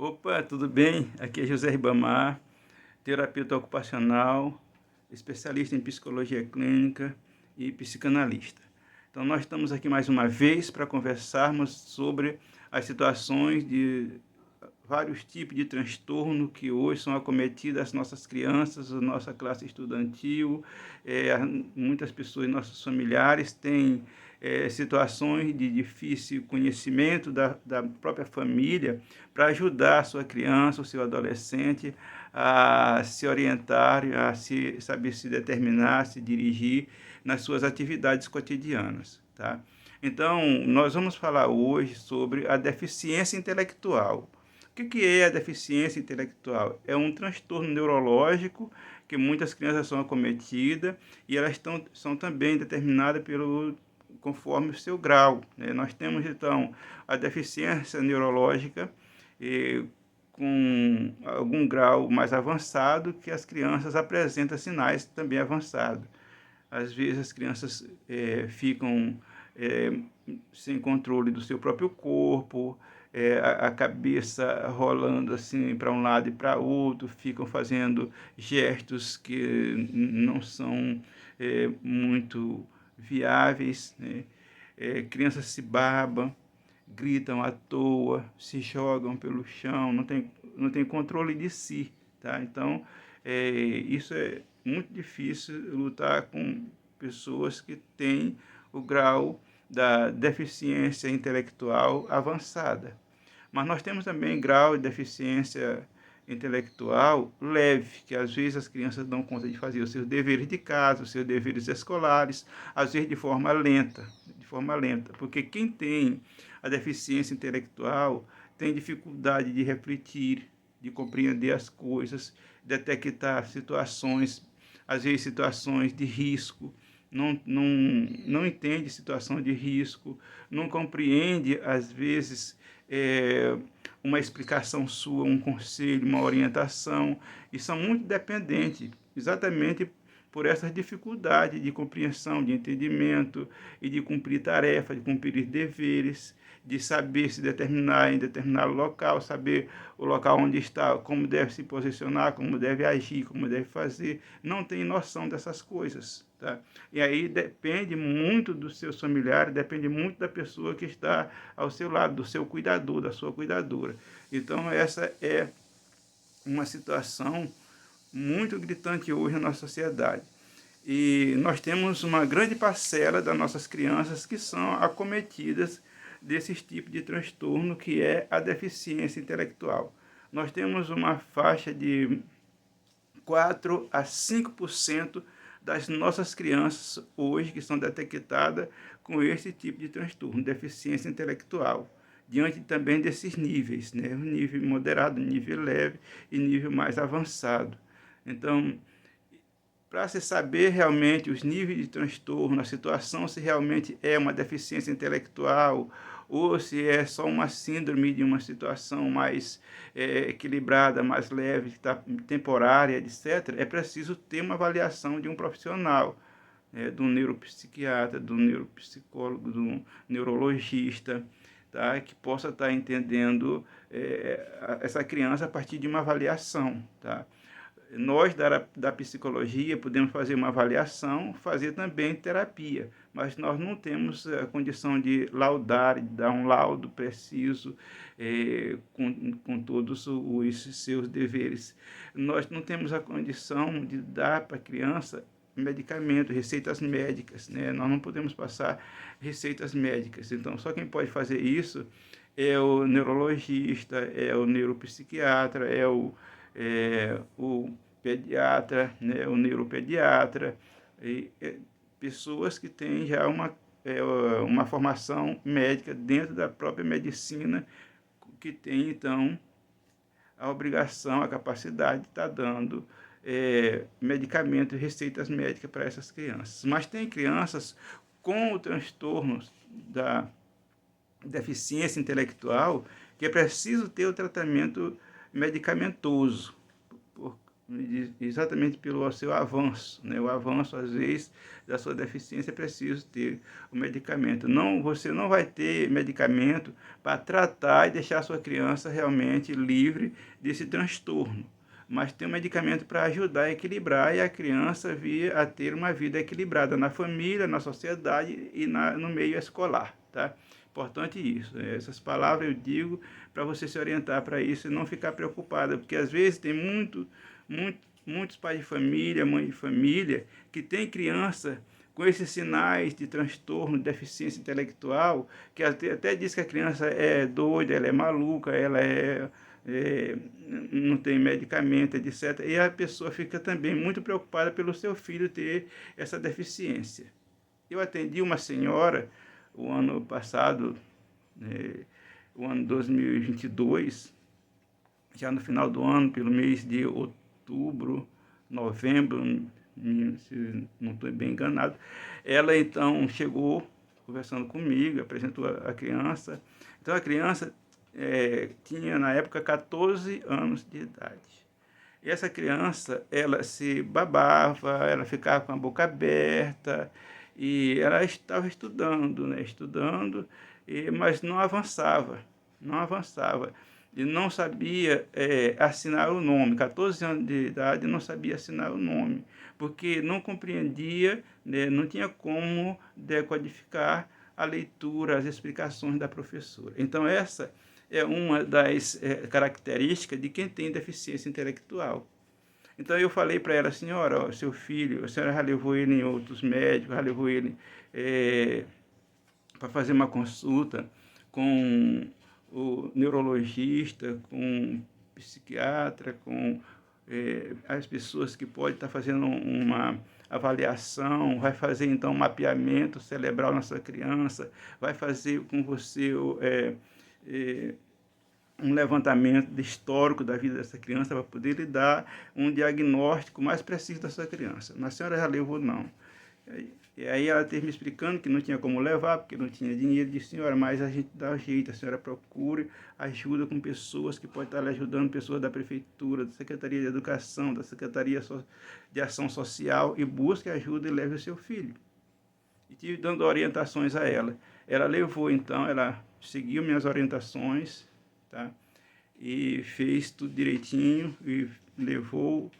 Opa, tudo bem? Aqui é José Ribamar, terapeuta ocupacional, especialista em psicologia clínica e psicanalista. Então, nós estamos aqui mais uma vez para conversarmos sobre as situações de vários tipos de transtorno que hoje são acometidas as nossas crianças, a nossa classe estudantil, muitas pessoas, nossos familiares têm situações de difícil conhecimento da própria família para ajudar a sua criança, o seu adolescente a se orientar, a se saber se determinar, se dirigir nas suas atividades cotidianas, tá? Então, nós vamos falar hoje sobre a deficiência intelectual. O que é a deficiência intelectual? É um transtorno neurológico que muitas crianças são acometidas e elas são também determinadas conforme o seu grau, né? Nós temos, então, a deficiência neurológica com algum grau mais avançado, que as crianças apresentam sinais também avançados. Às vezes as crianças ficam sem controle do seu próprio corpo, a cabeça rolando assim para um lado e para outro, ficam fazendo gestos que não são muito viáveis, né? Crianças se babam, gritam à toa, se jogam pelo chão, não tem controle de si, tá? Então, isso é muito difícil lutar com pessoas que têm o grau da deficiência intelectual avançada. Mas nós temos também grau de deficiência intelectual leve, que às vezes as crianças dão conta de fazer os seus deveres de casa, os seus deveres escolares, às vezes de forma lenta, porque quem tem a deficiência intelectual tem dificuldade de refletir, de compreender as coisas, detectar situações, às vezes situações de risco, não entende situação de risco, não compreende, às vezes, uma explicação sua, um conselho, uma orientação, e são muito dependentes, exatamente por essas dificuldades de compreensão, de entendimento e de cumprir tarefas, de cumprir deveres, de saber se determinar em determinado local, saber o local onde está, como deve se posicionar, como deve agir, como deve fazer, não tem noção dessas coisas, tá? E aí depende muito dos seus familiares, depende muito da pessoa que está ao seu lado, do seu cuidador, da sua cuidadora. Então, essa é uma situação muito gritante hoje na nossa sociedade. E nós temos uma grande parcela das nossas crianças que são acometidas desses tipos de transtorno, que é a deficiência intelectual. Nós temos uma faixa de 4 a 5% das nossas crianças hoje que são detectadas com esse tipo de transtorno, deficiência intelectual, diante também desses níveis, né? O nível moderado, nível leve e nível mais avançado. Então, para se saber realmente os níveis de transtorno, a situação, se realmente é uma deficiência intelectual ou se é só uma síndrome de uma situação mais equilibrada, mais leve, temporária, etc., é preciso ter uma avaliação de um profissional, do neuropsiquiatra, do neuropsicólogo, do neurologista, tá? Que possa estar entendendo essa criança a partir de uma avaliação, tá? Nós da psicologia podemos fazer uma avaliação, fazer também terapia, mas nós não temos a condição de laudar, de dar um laudo preciso com todos os seus deveres. Nós não temos a condição de dar para a criança medicamentos, receitas médicas, né? Nós não podemos passar receitas médicas. Então, só quem pode fazer isso é o neurologista, é o neuropsiquiatra, o pediatra, né, o neuropediatra, pessoas que têm já uma formação médica dentro da própria medicina, que tem, então, a obrigação, a capacidade de estar dando medicamentos, receitas médicas para essas crianças. Mas tem crianças com o transtorno da deficiência intelectual que é preciso ter o tratamento medicamentoso, exatamente pelo seu avanço, né? O avanço, às vezes, da sua deficiência é preciso ter o medicamento. Não, você não vai ter medicamento para tratar e deixar a sua criança realmente livre desse transtorno, mas tem um medicamento para ajudar a equilibrar e a criança vir a ter uma vida equilibrada na família, na sociedade e no meio escolar, tá? Importante isso. Essas palavras eu digo para você se orientar para isso e não ficar preocupada, porque às vezes tem muitos pais de família, mãe de família, que tem criança com esses sinais de transtorno, de deficiência intelectual, que até diz que a criança é doida, ela é maluca, ela não tem medicamento, etc. E a pessoa fica também muito preocupada pelo seu filho ter essa deficiência. Eu atendi uma senhora o ano passado, o ano 2022, já no final do ano, pelo mês de outubro, novembro, se não estou bem enganado, ela então chegou conversando comigo, apresentou a criança. Então a criança tinha na época 14 anos de idade. E essa criança, ela se babava, ela ficava com a boca aberta, e ela estava estudando, né? Estudando, mas não avançava, não avançava. E não sabia assinar o nome, 14 anos de idade, não sabia assinar o nome, porque não compreendia, né? Não tinha como decodificar a leitura, as explicações da professora. Então, essa é uma das características de quem tem deficiência intelectual. Então eu falei para ela, senhora, ó, seu filho, a senhora já levou ele em outros médicos, já levou ele para fazer uma consulta com o neurologista, com o psiquiatra, com as pessoas que podem estar fazendo uma avaliação, vai fazer então um mapeamento cerebral na sua criança, vai fazer com você um levantamento de histórico da vida dessa criança para poder lhe dar um diagnóstico mais preciso da sua criança. Mas a senhora já levou, não. E aí ela teve me explicando que não tinha como levar, porque não tinha dinheiro. Disse, senhora, mas a gente dá um jeito, a senhora procure ajuda com pessoas que podem estar lhe ajudando, pessoas da prefeitura, da Secretaria de Educação, da Secretaria de Ação Social, e busque ajuda e leve o seu filho. E tive dando orientações a ela. Ela levou, então, ela seguiu minhas orientações, tá? E fez tudo direitinho e levou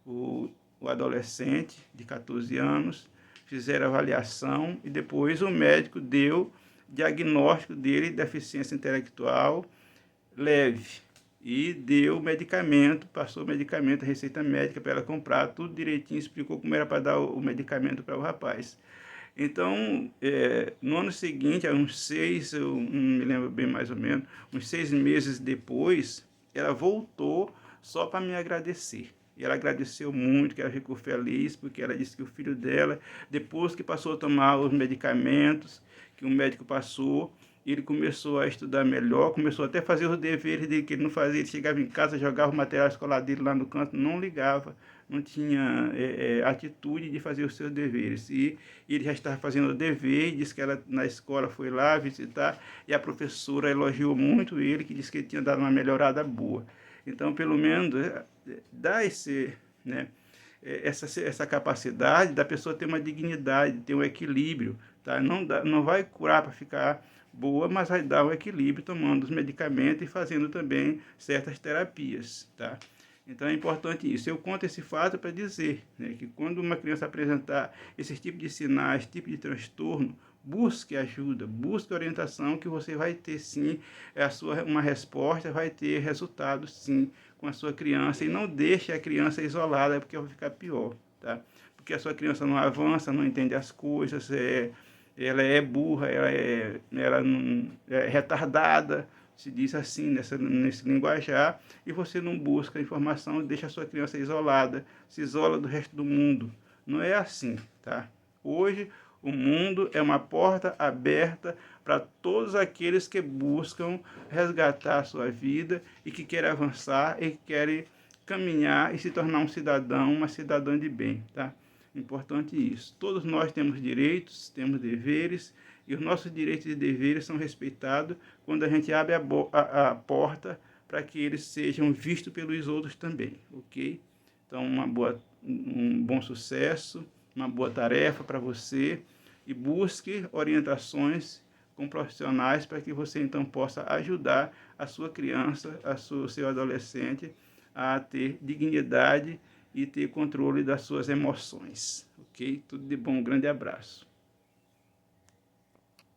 o adolescente de 14 anos, fizeram avaliação e depois o médico deu diagnóstico dele de deficiência intelectual leve e deu medicamento, passou o medicamento, a receita médica para ela comprar, tudo direitinho, explicou como era para dar o medicamento para o rapaz. Então, no ano seguinte, uns 6, eu não me lembro bem mais ou menos, uns 6 meses depois, ela voltou só para me agradecer. E ela agradeceu muito, que ela ficou feliz, porque ela disse que o filho dela, depois que passou a tomar os medicamentos que o médico passou, ele começou a estudar melhor, começou até a fazer os deveres dele, que ele não fazia. Ele chegava em casa, jogava o material escolar dele lá no canto, não ligava, não tinha atitude de fazer os seus deveres. E ele já estava fazendo o dever, disse que ela na escola foi lá visitar, e a professora elogiou muito ele, que disse que ele tinha dado uma melhorada boa. Então, pelo menos, dá né, essa capacidade da pessoa ter uma dignidade, ter um equilíbrio. Tá? Não vai curar para ficar boa, mas vai dar um equilíbrio tomando os medicamentos e fazendo também certas terapias, tá? Então é importante isso. Eu conto esse fato para dizer, né, que quando uma criança apresentar esse tipo de sinais, esse tipo de transtorno, busque ajuda, busque orientação, que você vai ter sim uma resposta, vai ter resultado sim com a sua criança, e não deixe a criança isolada, porque vai ficar pior, tá? Porque a sua criança não avança, não entende as coisas, ela é burra, ela é retardada, se diz assim, nesse linguajar, e você não busca informação, deixa a sua criança isolada, se isola do resto do mundo. Não é assim, tá? Hoje, o mundo é uma porta aberta para todos aqueles que buscam resgatar a sua vida e que querem avançar e que querem caminhar e se tornar um cidadão, uma cidadã de bem, tá? Importante isso. Todos nós temos direitos, temos deveres, e os nossos direitos e deveres são respeitados quando a gente abre a porta para que eles sejam vistos pelos outros também, ok? Então, um bom sucesso, uma boa tarefa para você, e busque orientações com profissionais para que você então possa ajudar a sua criança, o seu adolescente a ter dignidade e ter controle das suas emoções, ok? Tudo de bom, um grande abraço.